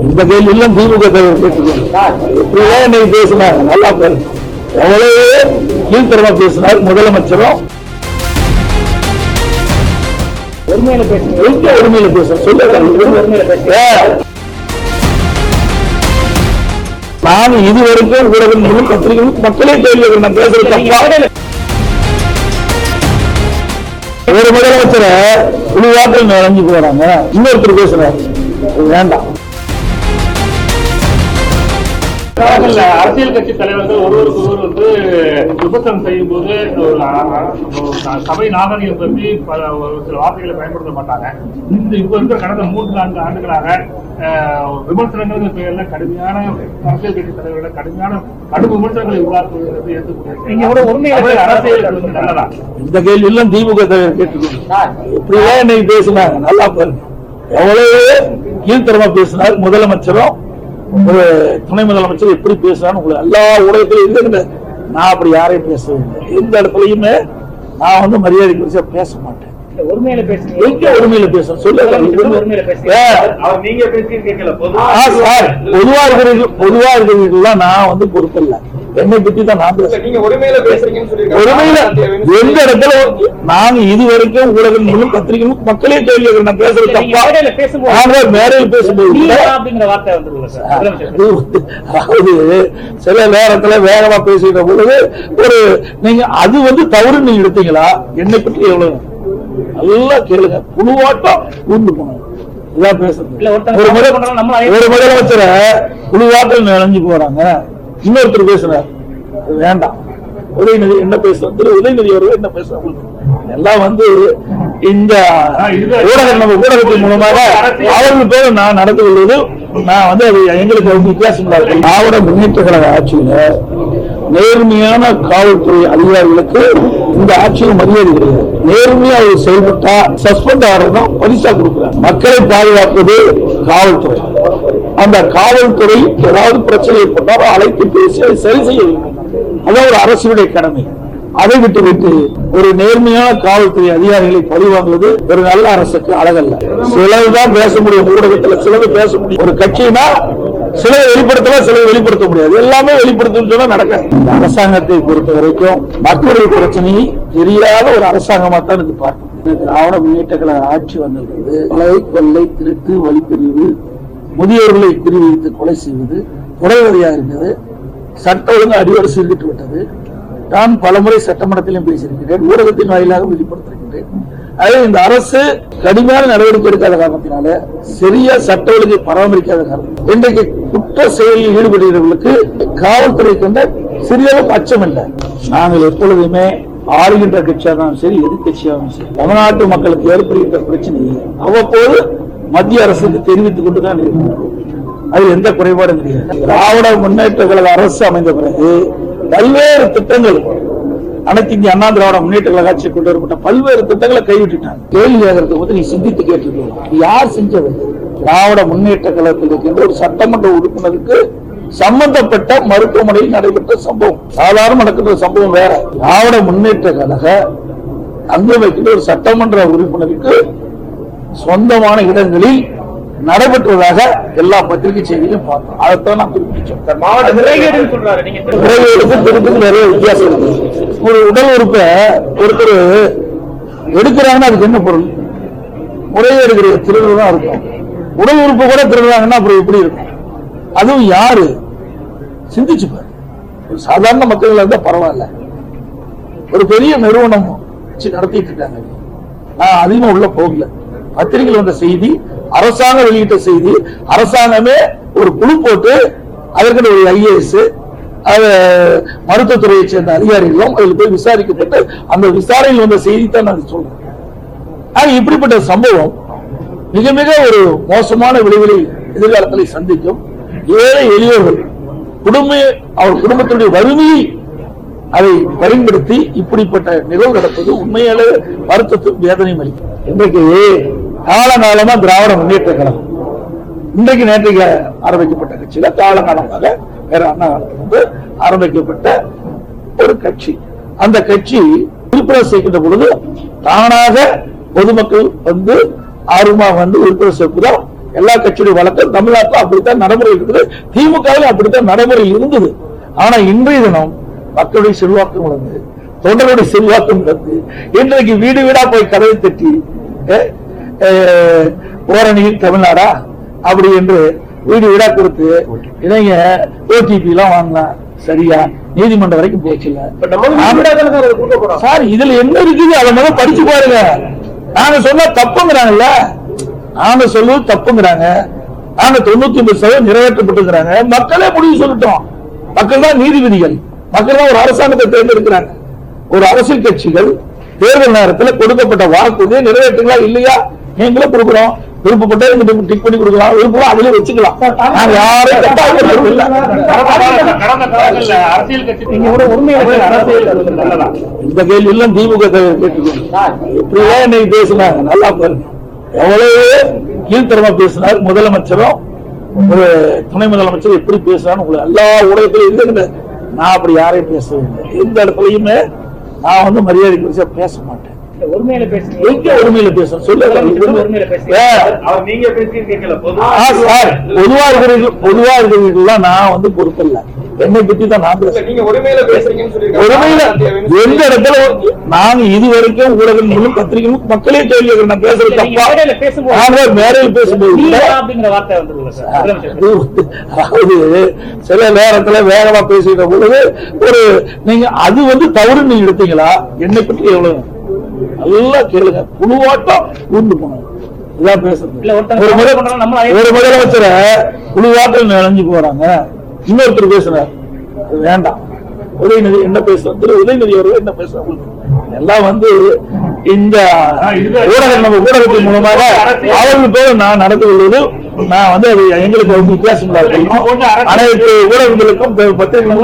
இந்த கேள்வி எல்லாம் திமுக பேசினாங்க. நல்லா எவ்வளவு கீழ்த்தரமா பேசினார் முதலமைச்சரும். உரிமையில பேச சொல்ல நான் இதுவரைக்கும் ஊடகங்களும் பத்திரிகைகளும் மக்களே கேள்வி நான் பேசுறது ஒரு முதலமைச்சரை குழுவாக்கள் நுழைஞ்சு போறாங்க. இன்னொருத்தர் பேசுறாரு வேண்டாம். அரசியல் கட்சி தலைவர்கள் ஒருவருக்கு ஒருவர் விமர்சனம் செய்யும் போது சபை நாகரிகம் பற்றி ஒரு சில வார்த்தைகளை பயன்படுத்த மாட்டாங்க. இப்ப இருக்கிற கடந்த 3-4 ஆண்டுகளாக விமர்சனங்கள் பெயர்ல கடுமையான அரசியல் கட்சி தலைவர்களை கடும் விமர்சனங்களை உருவாக்குவது ஏற்றுக்கொள்ள அரசியல் நல்லதா? இந்த கேள்வி எல்லாம் திமுக கேட்டுக்கொண்டு இப்படிதான் இன்னைக்கு பேசினாங்க. நல்லா பாருங்க எவ்வளவு கீழ்த்தரமா பேசினார் முதலமைச்சரும் ஒரு துணை முதலமைச்சர் எப்படி பேசுறான்னு உங்களுக்கு எல்லா ஊடகத்திலும் இருந்த நான் அப்படி யாரையும் பேசுவேன். எந்த இடத்துலயுமே நான் மரியாதை குறிச்சா பேச மாட்டேன். உரிமையில பேச சொல்ல பொதுவா இருக்கிறீங்களா நான் பொறுப்பில்லை. என்னை பத்தி தான் நான் பேசுறேன். எந்த இடத்துல நாங்க இதுவரைக்கும் ஊடகங்களும் பத்திரிகைகளும் மக்களே கேள்வி நான் பேசுறது தப்பா? மேடையில் பேசும்போது அதாவது சில நேரத்துல வேகமா பேசுகிற பொழுது ஒரு நீங்க அது தவறு நீங்க எடுத்தீங்களா? என்னை பற்றி எவ்வளவு நல்லா கேளுங்க. குழுவாட்டம் கூண்டு போனோம் இதான் பேசுறது. ஒரு முதலமைச்சரை குழுவாட்டம் நுழைஞ்சு போறாங்க. இன்னொருத்தர் பேசுறாரு வேண்டாம். உதயநிதி என்ன பேசுறது? உதயநிதி அவர்கள் என்ன பேசுறாங்க? எல்லாம் இந்த ஊடகத்தின் மூலமாக அவர்கள் பேர் நான் நடந்து கொள்வது நான் அது எங்களுக்கு வித்தியாசம் இருக்கு. திராவிட முன்னேற்ற கழக ஆட்சியில நேர்மையான காவல்துறை அதிகாரிகளுக்கு இந்த ஆட்சியில் மரியாதை கிடையாது. நேர்மையா அவர் செயல்பட்டா சஸ்பெண்ட் ஆகிறதும் பரிசா கொடுக்கிறார். மக்களை பாதுகாப்பது காவல்துறை. அந்த காவல்துறை ஏதாவது பிரச்சனை ஏற்பட்டால் அழைத்து பேசி அதை சரி செய்ய வேண்டும். அதான் ஒரு அரசுடைய கடமை. அதை விட்டு ஒரு நேர்மையான காவல்துறை அதிகாரிகளை பழிவாங்குவது ஒரு நல்ல அரசுக்கு அழகல்ல. சிலதுதான் பேச முடியும் ஊடகத்தில், சிலது பேச முடியும். ஒரு கட்சினா சிலரை வெளிப்படுத்தலாம், சிலரை வெளிப்படுத்த முடியாது. எல்லாமே வெளிப்படுத்தணும் சொன்னா நடக்காது. இந்த அரசாங்கத்தை பொறுத்த வரைக்கும் மக்களுடைய பிரச்சனையை தெரியாத ஒரு அரசாங்கமா தான் இது பார்க்கணும். திராவிட முன்னேற்ற கழக ஆட்சி வந்தது கொலை, கொள்ளை, திருட்டு, வழிப்பிரிவு, முதியோர்களை குறிவைத்து கொலை செய்வது குறைவதையா இருந்தது. சட்ட ஒழுங்கு அடியோடு சீர்கிட்டு விட்டது. நான் பலமுறை சட்டமன்றத்திலும் பேசியிருக்கிறேன், ஊடகத்தின் வாயிலாக வெளிப்படுத்திருக்கின்றேன். அதே இந்த அரசு கடுமையான நடவடிக்கை எடுக்காத காரணத்தினால, சரியா சட்ட ஒழுங்கை பராமரிக்காத காரணம், இன்றைக்கு குற்ற செயலில் ஈடுபடுகிறவர்களுக்கு காவல்துறை கொண்ட சிறியளவு அச்சம் இல்லை. நாங்கள் எப்பொழுதுமே ஆளுகின்ற கட்சியாகவும் சரி, எதிர்கட்சியாகவும் சரி, தமிழ்நாட்டு மக்களுக்கு ஏற்படுகின்ற பிரச்சனையை அவ்வப்போது மத்திய அரசுக்கு தெரிவித்துக் கொண்டுதான் இருக்கின்றோம். அதில் எந்த குறைபாடும் கிடையாது. திராவிட முன்னேற்ற கழக அரசு அமைந்த பிறகு பல்வேறு திட்டங்கள், அனைத்து இந்திய அண்ணா திராவிட முன்னேற்ற கழக ஆட்சியை கொண்டு வரப்பட்ட பல்வேறு திட்டங்களை கைவிட்டுட்டாங்க. கேள்வி கேட்கறதுக்கு போது நீ சிந்தித்து கேட்டிருக்கலாம், யார் செஞ்சது? திராவிட முன்னேற்ற கழகத்தில் இருக்கின்ற ஒரு சட்டமன்ற உறுப்பினருக்கு சம்பந்தப்பட்ட மருத்துவமனையில் நடைபெற்ற சம்பவம், சாதாரண நடக்கின்ற சம்பவம் வேற. திராவிட முன்னேற்ற கழக அங்கு வைக்கின்ற ஒரு சட்டமன்ற உறுப்பினருக்கு சொந்தமான இடங்களில் நடைபெற்றதாக எல்லா பத்திரிகை செய்தியும் பார்த்தோம். அதைத்தான் நான் குறிப்பிட்டோம். நிறைய வித்தியாசம் இருக்கு. ஒரு உடல் உறுப்பை ஒருத்தர் எடுக்கிறாங்கன்னா அதுக்கு என்ன பொருள்? முறையேடுகிற திருடுறது தான் இருக்கும். உடல் உறுப்பு கூட திருடுறாங்கன்னா அப்புறம் எப்படி இருக்கும்? அதுவும் யாரு சிந்திச்சு பாரு. சாதாரண மக்கள் இருந்தா பரவாயில்ல, ஒரு பெரிய நிறுவனம் நடத்திட்டு இருக்காங்க. நான் அதிகமா உள்ள போகல. பத்திரிகையில் வந்த செய்தி, அரசாங்கம் வெளியிட்ட செய்தி, அரசாங்கமே ஒரு குழு போட்டு அதற்கு ஒரு IAS மருத்துவத்துறையை சேர்ந்த அதிகாரிகளும் அதில் போய் விசாரிக்கப்பட்டு அந்த விசாரணையில் வந்த செய்தி தான் நான் சொல்றேன். இப்படிப்பட்ட சம்பவம் மிக மிக ஒரு மோசமான விளைவுகளை எதிர்காலத்தில் சந்திக்கும். ஏழை எளியவர்கள் அவர் குடும்பத்தினுடைய வறுமையை அதை பயன்படுத்தி இப்படிப்பட்ட நிகழ்வு நடப்பது உண்மையாலே வருத்தத்தும் வேதனையும் அளிக்கும். இன்றைக்கு காலகாலமா திராவிட முன்னேற்ற கழகம் இன்றைக்கு நேற்றைக்கு ஆரம்பிக்கப்பட்ட கட்சியில காலகாலமாக வேற அண்ணா காலத்திலிருந்து ஆரம்பிக்கப்பட்ட ஒரு கட்சி. அந்த கட்சி உறுப்பினர் சேர்க்கின்ற பொழுது தானாக பொதுமக்கள் ஆர்வமாக உறுப்பினர் சேர்ப்புதான் எல்லா கட்சியுடைய வழக்கம் தமிழ்நாட்டில் அப்படித்தான் நடைமுறையில் இருக்குது, திமுகவில் அப்படித்தான் நடைமுறையில் இருந்தது. ஆனா இன்றைய தினம் மக்களுடைய செல்வாக்கு வளர்ந்து, தொண்டருடைய செல்வாக்கு வளர்ந்து, இன்றைக்கு வீடு வீடா போய் கதவை தட்டி ஓரணியில் தமிழ்நாடா அப்படி என்று வீடு வீடா கொடுத்து இதைங்க ஓடிபி எல்லாம் வாங்கலாம், சரியா நீதிமன்றம் வரைக்கும் போச்சுல. சார் இதுல என்ன இருக்குது அதை முதல்ல படிச்சு பாருங்க. நாங்க சொன்னா தப்புங்கிறாங்கல்ல, நாங்க சொல்லுவது தப்புங்கிறாங்க. நாங்க 99% நிறைவேற்றப்பட்டுங்கிறாங்க. மக்களே முடிவு சொல்லிட்டோம். மக்கள் தான் நீதிபதிகள், மக்கள் தான் ஒரு அரசாங்கத்தை தேர்ந்தெடுக்கிறாங்க. ஒரு அரசியல் கட்சிகள் தேர்தல் நேரத்தில் கொடுக்கப்பட்ட வாக்குறுதியை நிறைவேற்றுங்களா இல்லையா நீங்களும் கொடுக்கிறோம். விருப்பப்பட்ட டிக் பண்ணி கொடுக்கலாம், விருப்பம் அதிலே வச்சுக்கலாம். நாங்க யாரும் அரசியல் கட்சி இந்த கேள்வி எல்லாம் திமுக இப்படிதான் இன்னைக்கு பேசினாங்க. நல்லா பாருங்க, எவ்வளவு கீழ்த்தரமா பேசினார் முதலமைச்சரும் ஒரு துணை முதலமைச்சர் எப்படி பேசுறான்னு உங்களுக்கு எல்லா ஊடகத்திலும் இருக்குது. நான் அப்படி யாரையும் பேசவில்லை. எந்த இடத்துலயுமே நான் வந்து மரியாதை குறிச்சா பேச மாட்டேன். உரிமையில பேசுறேன், உரிமையில பேசுறேன். சொல்லுங்க, பொதுவா இருக்கிறீர்கள் நான் வந்து பொறுப்பில்லை. என்னை பத்தி தான் நான் பேசுறேன். எந்த இடத்துல நாங்க இதுவரைக்கும் ஊடகம் மூலம் பத்திரிகைகளும் மக்களே கேள்வி கேட்கிறேன். நான் பேசுறது தப்பா? மேடையில் பேசும்போது அதாவது சில நேரத்துல வேகமா பேசிட்ட பொழுது ஒரு நீங்க அது வந்து தவறு நீங்க எடுத்தீங்களா? என்னை பற்றி எவ்வளவு நல்லா கேளுங்க. குழுவாட்டம் கூண்டு போனோம் இதான் பேசுறது. ஒரு முதலமைச்சரை குழுவாட்டம் நினைஞ்சு போறாங்க. இன்னொருத்தர் பேசுறாரு, அது வேண்டாம். உதயநிதி என்ன பேசுறாரு, திரு உதயநிதி அவர்கள் என்ன பேசுறாங்க எல்லாம் வந்து இந்த ஊடகத்தின் மூலமாக அவர்களுக்கு நான் நடந்து கொள்வது நான் வந்து அது எங்களுக்கு வந்து வித்தியாசம் அனைத்து ஊடகங்களுக்கும் பத்திரிகை